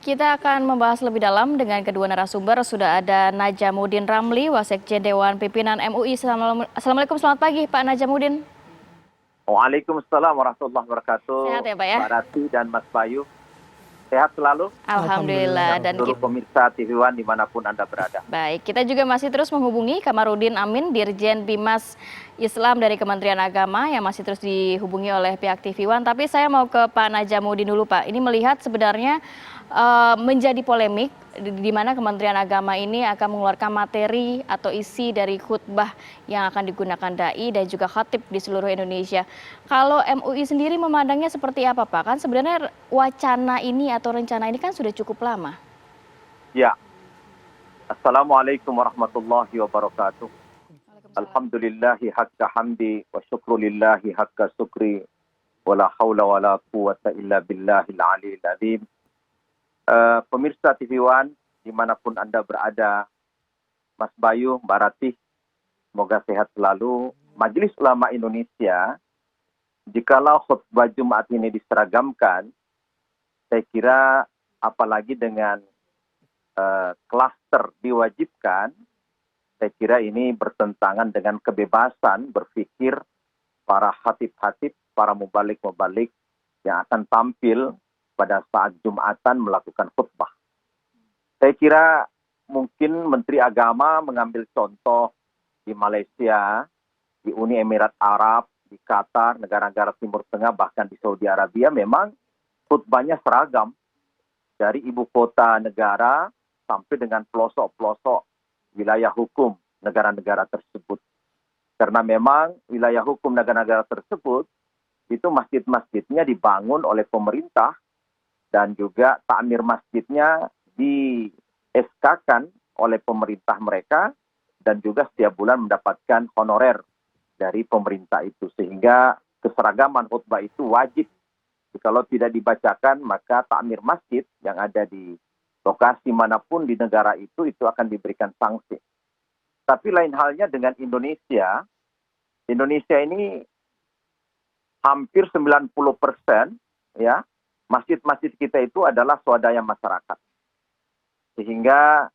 Kita akan membahas lebih dalam dengan kedua narasumber. Sudah ada Najamuddin Ramli, Wasekjen Dewan Pimpinan MUI. Assalamualaikum, selamat pagi Pak Najamuddin. Waalaikumsalam warahmatullahi Sehat wabarakatuh. ya Pak ya? Mbak Rati dan Mas Bayu, sehat selalu. Alhamdulillah. Dan Seluruh pemirsa TV One dimanapun Anda berada. baik, kita juga masih terus menghubungi Kamarudin Amin, Dirjen Bimas Islam dari Kementerian Agama yang masih terus dihubungi oleh pihak TV One. Tapi saya mau ke Pak Najamuddin dulu Pak. Ini melihat sebenarnya menjadi polemik di mana Kementerian Agama ini akan mengeluarkan materi atau isi dari khutbah yang akan digunakan dai dan juga khatib di seluruh Indonesia. Kalau MUI sendiri memandangnya seperti apa Pak? Kan sebenarnya wacana ini atau rencana ini kan sudah cukup lama. Ya. Assalamualaikum warahmatullahi wabarakatuh. Alhamdulillahi haqqa hamdi wa syukrulillahi haqqa syukri wa la hawla wa la quwata illa billahil aliyil azim. Pemirsa TV One dimanapun Anda berada, Mas Bayu, Mbak Ratih, semoga sehat selalu. Majelis Ulama Indonesia, jikalau khutbah Jumat ini diseragamkan, saya kira apalagi dengan klaster diwajibkan, saya kira ini bertentangan dengan kebebasan berpikir para khatib-khatib, para mubalik-mubalik yang akan tampil pada saat Jumatan melakukan khutbah. Saya kira mungkin Menteri Agama mengambil contoh di Malaysia, di Uni Emirat Arab, di Qatar, negara-negara Timur Tengah, bahkan di Saudi Arabia, memang khutbahnya seragam. Dari ibu kota negara sampai dengan pelosok-pelosok wilayah hukum negara-negara tersebut. Karena memang wilayah hukum negara-negara tersebut, itu masjid-masjidnya dibangun oleh pemerintah, dan juga takmir masjidnya di SK-kan oleh pemerintah mereka, dan juga setiap bulan mendapatkan honorer dari pemerintah itu. Sehingga keseragaman khutbah itu wajib. Kalau tidak dibacakan, maka takmir masjid yang ada di lokasi manapun di negara itu akan diberikan sanksi. Tapi lain halnya dengan Indonesia. Indonesia ini hampir 90% ya, masjid-masjid kita itu adalah swadaya masyarakat. Sehingga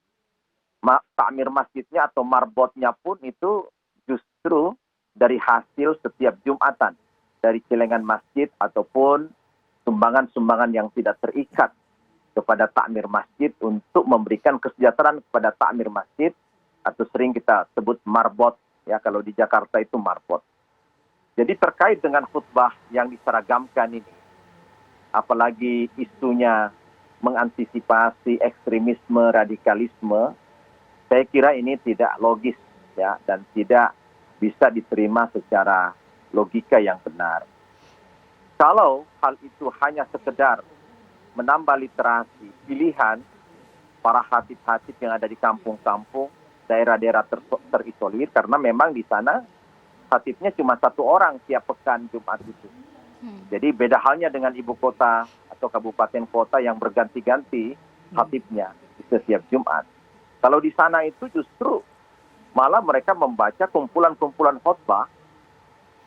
takmir masjidnya atau marbotnya pun itu justru dari hasil setiap Jumatan. Dari celengan masjid ataupun sumbangan-sumbangan yang tidak terikat kepada takmir masjid untuk memberikan kesejahteraan kepada takmir masjid, atau sering kita sebut marbot, ya, kalau di Jakarta itu marbot. Jadi terkait dengan khutbah yang diseragamkan ini, apalagi isunya mengantisipasi ekstremisme, radikalisme, saya kira ini tidak logis, ya, dan tidak bisa diterima secara logika yang benar. Kalau hal itu hanya sekedar menambah literasi pilihan para khatib-khatib yang ada di kampung-kampung, daerah-daerah terisolir, karena memang di sana khatibnya cuma satu orang tiap pekan Jumat itu. Jadi beda halnya dengan ibu kota atau kabupaten kota yang berganti-ganti khatibnya di setiap Jumat. Kalau di sana itu justru malah mereka membaca kumpulan-kumpulan khutbah,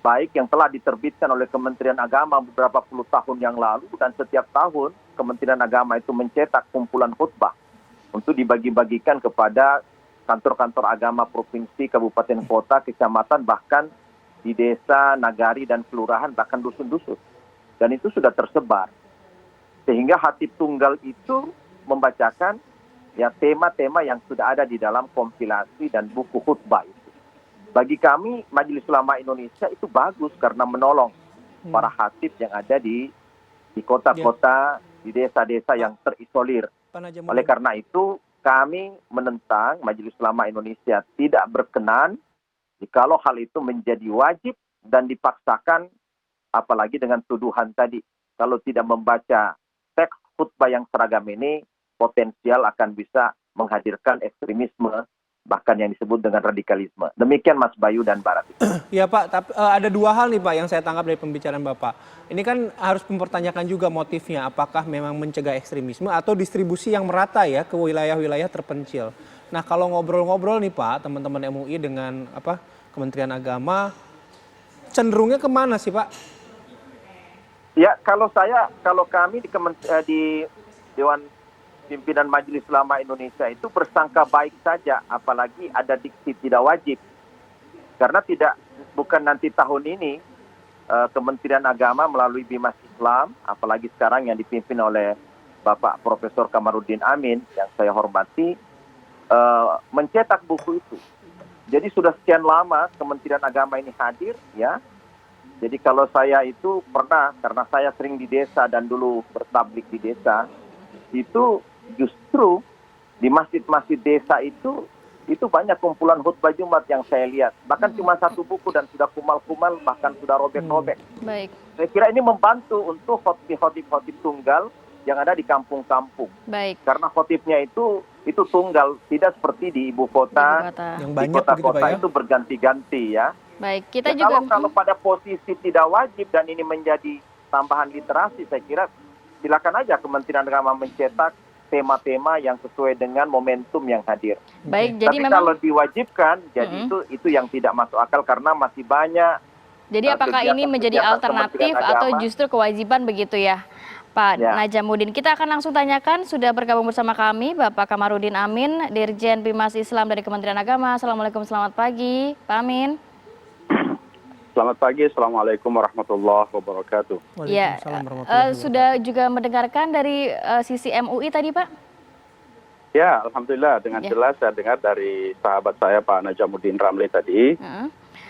baik yang telah diterbitkan oleh Kementerian Agama beberapa puluh tahun yang lalu, dan setiap tahun Kementerian Agama itu mencetak kumpulan khutbah untuk dibagi-bagikan kepada kantor-kantor agama provinsi, kabupaten kota, kecamatan, bahkan di desa, nagari, dan kelurahan, bahkan dusun-dusun. Dan itu sudah tersebar. Sehingga khatib tunggal itu membacakan ya tema-tema yang sudah ada di dalam kompilasi dan buku khutbah itu. Bagi kami, Majelis Ulama Indonesia itu bagus karena menolong para khatib yang ada di kota-kota, di desa-desa yang terisolir. Oleh karena itu, kami menentang, Majelis Ulama Indonesia tidak berkenan jikalau hal itu menjadi wajib dan dipaksakan, apalagi dengan tuduhan tadi. Kalau tidak membaca teks khutbah yang seragam ini, potensial akan bisa menghadirkan ekstremisme, bahkan yang disebut dengan radikalisme. Demikian Mas Bayu dan Barat. Ya Pak, tapi ada dua hal nih Pak yang saya tangkap dari pembicaraan Bapak. Ini kan harus mempertanyakan juga motifnya, apakah memang mencegah ekstremisme atau distribusi yang merata ya ke wilayah-wilayah terpencil. Nah kalau ngobrol-ngobrol nih Pak, teman-teman MUI dengan Kementerian Agama, cenderungnya kemana sih Pak? Ya kalau kami di Dewan pimpinan Majelis Ulama Indonesia itu bersangka baik saja, apalagi ada diksi tidak wajib. Karena bukan nanti tahun ini Kementerian Agama melalui Bimas Islam, apalagi sekarang yang dipimpin oleh Bapak Profesor Kamarudin Amin yang saya hormati, mencetak buku itu. Jadi sudah sekian lama Kementerian Agama ini hadir, ya. Jadi kalau saya itu pernah, karena saya sering di desa dan dulu bertablik di desa, itu justru di masjid-masjid desa itu banyak kumpulan khutbah Jumat yang saya lihat. Bahkan cuma satu buku dan sudah kumal-kumal, bahkan sudah robek-robek. Baik. Saya kira ini membantu untuk khotib tunggal yang ada di kampung-kampung. Baik. Karena khotibnya itu tunggal, tidak seperti di ibu kota. Yang Di banyak kota-kota begitu, Pak, ya? itu berganti-ganti, ya. Baik, kita Ya, juga kalau pada posisi tidak wajib dan ini menjadi tambahan literasi, saya kira silakan aja Kementerian Agama mencetak tema-tema yang sesuai dengan momentum yang hadir. baik, jadi Tapi memang kalau diwajibkan, jadi itu yang tidak masuk akal karena masih banyak. jadi apakah ini menjadi kegiatan alternatif Kementerian atau Agama. justru kewajiban begitu ya, Pak Ya. Najamuddin? Kita akan langsung tanyakan, sudah bergabung bersama kami Bapak Kamarudin Amin, Dirjen Bimas Islam dari Kementerian Agama. Assalamualaikum, selamat pagi, Pak Amin. Selamat pagi, Assalamualaikum warahmatullahi wabarakatuh. Ya, Waalaikumsalam warahmatullahi sudah juga mendengarkan dari sisi MUI tadi, Pak? Ya, Alhamdulillah dengan Ya. jelas saya dengar dari sahabat saya Pak Najamuddin Ramli tadi. Heeh.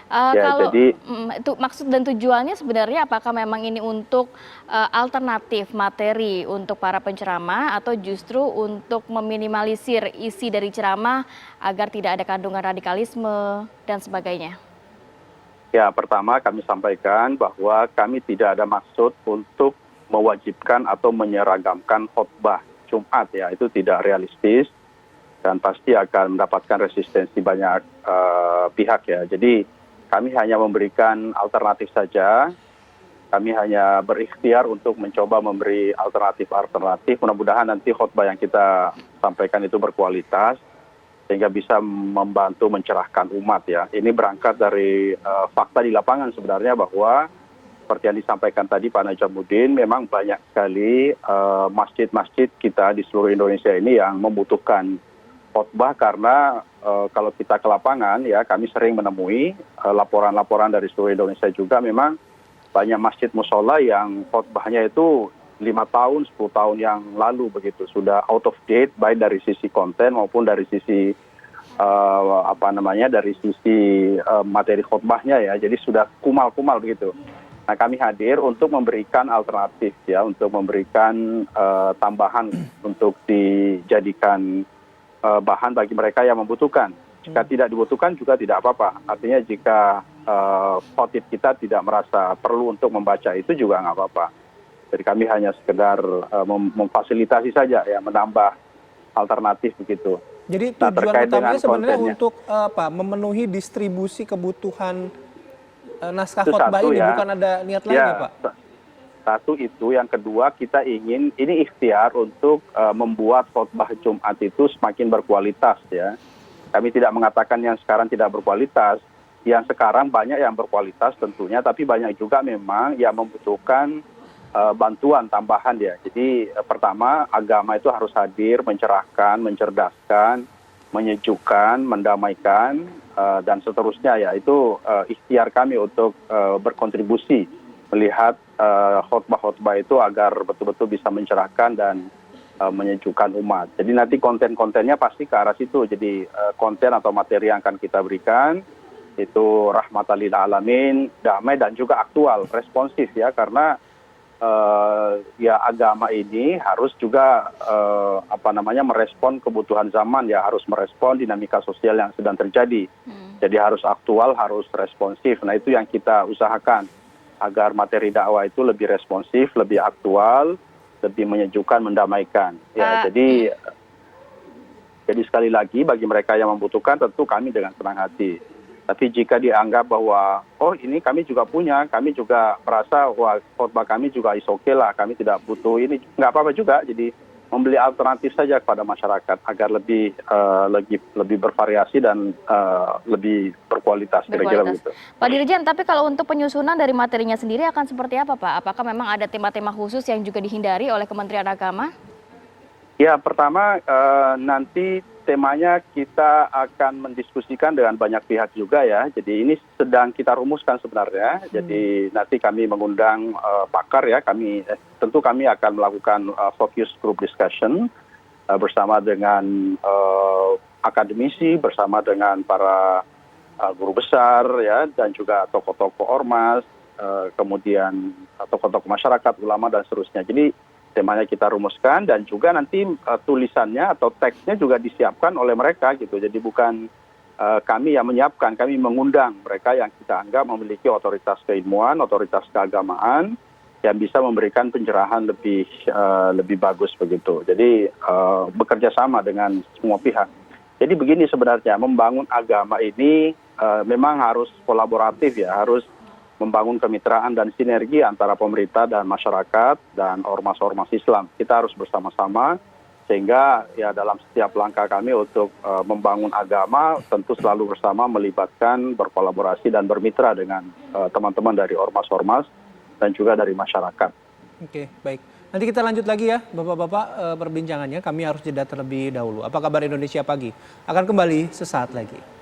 Ya, Kalau jadi- itu maksud dan tujuannya sebenarnya apakah memang ini untuk alternatif materi untuk para penceramah atau justru untuk meminimalisir isi dari ceramah agar tidak ada kandungan radikalisme dan sebagainya? Ya, pertama kami sampaikan bahwa kami tidak ada maksud untuk mewajibkan atau menyeragamkan khotbah Jumat, ya, itu tidak realistis dan pasti akan mendapatkan resistensi banyak pihak, ya. Jadi kami hanya memberikan alternatif saja. Kami hanya berikhtiar untuk mencoba memberi alternatif. Mudah-mudahan nanti khotbah yang kita sampaikan itu berkualitas sehingga bisa membantu mencerahkan umat, ya. Ini berangkat dari fakta di lapangan sebenarnya bahwa seperti yang disampaikan tadi Pak Najamuddin, memang banyak sekali masjid-masjid kita di seluruh Indonesia ini yang membutuhkan khotbah karena kalau kita ke lapangan, ya, kami sering menemui laporan-laporan dari seluruh Indonesia juga memang banyak masjid musola yang khotbahnya itu 5 tahun, 10 tahun yang lalu begitu, sudah out of date baik dari sisi konten maupun dari sisi dari sisi materi khotbahnya, ya. Jadi sudah kumal-kumal begitu. Nah, kami hadir untuk memberikan alternatif, ya, untuk memberikan tambahan untuk dijadikan bahan bagi mereka yang membutuhkan. Jika tidak dibutuhkan juga tidak apa-apa. Artinya jika khotib kita tidak merasa perlu untuk membaca itu juga nggak apa-apa. Jadi kami hanya sekedar memfasilitasi saja, ya, menambah alternatif begitu. Jadi Nah, tujuan terkait utamanya dengan sebenarnya kontennya. untuk memenuhi distribusi kebutuhan naskah Itu khotbah satu, ini, ya. bukan ada niat lain ya, Pak? Satu itu, yang kedua kita ingin ini ikhtiar untuk membuat khotbah Jumat itu semakin berkualitas, ya. Kami tidak mengatakan yang sekarang tidak berkualitas, yang sekarang banyak yang berkualitas tentunya, tapi banyak juga memang yang membutuhkan bantuan tambahan, ya. Jadi pertama agama itu harus hadir, mencerahkan, mencerdaskan, menyejukkan, mendamaikan, dan seterusnya, ya. Itu ikhtiar kami untuk berkontribusi melihat khotbah-khotbah itu agar betul-betul bisa mencerahkan dan menyejukkan umat. Jadi nanti konten-kontennya pasti ke arah situ. Jadi konten atau materi yang akan kita berikan itu rahmatan lil alamin, damai dan juga aktual, responsif, ya, karena ya agama ini harus juga merespon kebutuhan zaman, ya, harus merespon dinamika sosial yang sedang terjadi. Jadi harus aktual, harus responsif. Nah, itu yang kita usahakan agar materi dakwah itu lebih responsif, lebih aktual, lebih menyejukkan, mendamaikan. Ya, jadi sekali lagi bagi mereka yang membutuhkan tentu kami dengan senang hati. Tapi jika dianggap bahwa oh ini kami juga punya, kami juga merasa wah khotbah kami juga is oke lah, kami tidak butuh ini, nggak apa-apa juga. Jadi membeli alternatif saja kepada masyarakat agar lebih bervariasi dan lebih berkualitas, kira-kira begitu. Pak Dirjen, tapi kalau untuk penyusunan dari materinya sendiri akan seperti apa, Pak? Apakah memang ada tema-tema khusus yang juga dihindari oleh Kementerian Agama? Ya, pertama nanti temanya kita akan mendiskusikan dengan banyak pihak juga ya. Jadi ini sedang kita rumuskan sebenarnya. Jadi nanti kami mengundang pakar ya. Tentu kami akan melakukan focus group discussion bersama dengan akademisi, bersama dengan para guru besar ya, dan juga tokoh-tokoh ormas, kemudian tokoh-tokoh masyarakat, ulama dan seterusnya. Jadi temanya kita rumuskan dan juga nanti tulisannya atau teksnya juga disiapkan oleh mereka gitu. Jadi bukan kami yang menyiapkan, kami mengundang mereka yang kita anggap memiliki otoritas keilmuan, otoritas keagamaan yang bisa memberikan pencerahan lebih bagus begitu. Jadi bekerja sama dengan semua pihak. Jadi begini sebenarnya, membangun agama ini memang harus kolaboratif ya, harus membangun kemitraan dan sinergi antara pemerintah dan masyarakat dan ormas-ormas Islam. Kita harus bersama-sama sehingga ya dalam setiap langkah kami untuk membangun agama tentu selalu bersama melibatkan, berkolaborasi dan bermitra dengan teman-teman dari ormas-ormas dan juga dari masyarakat. Oke, baik. Nanti kita lanjut lagi ya Bapak-Bapak perbincangannya. Kami harus jeda terlebih dahulu. Apa kabar Indonesia Pagi? Akan kembali sesaat lagi.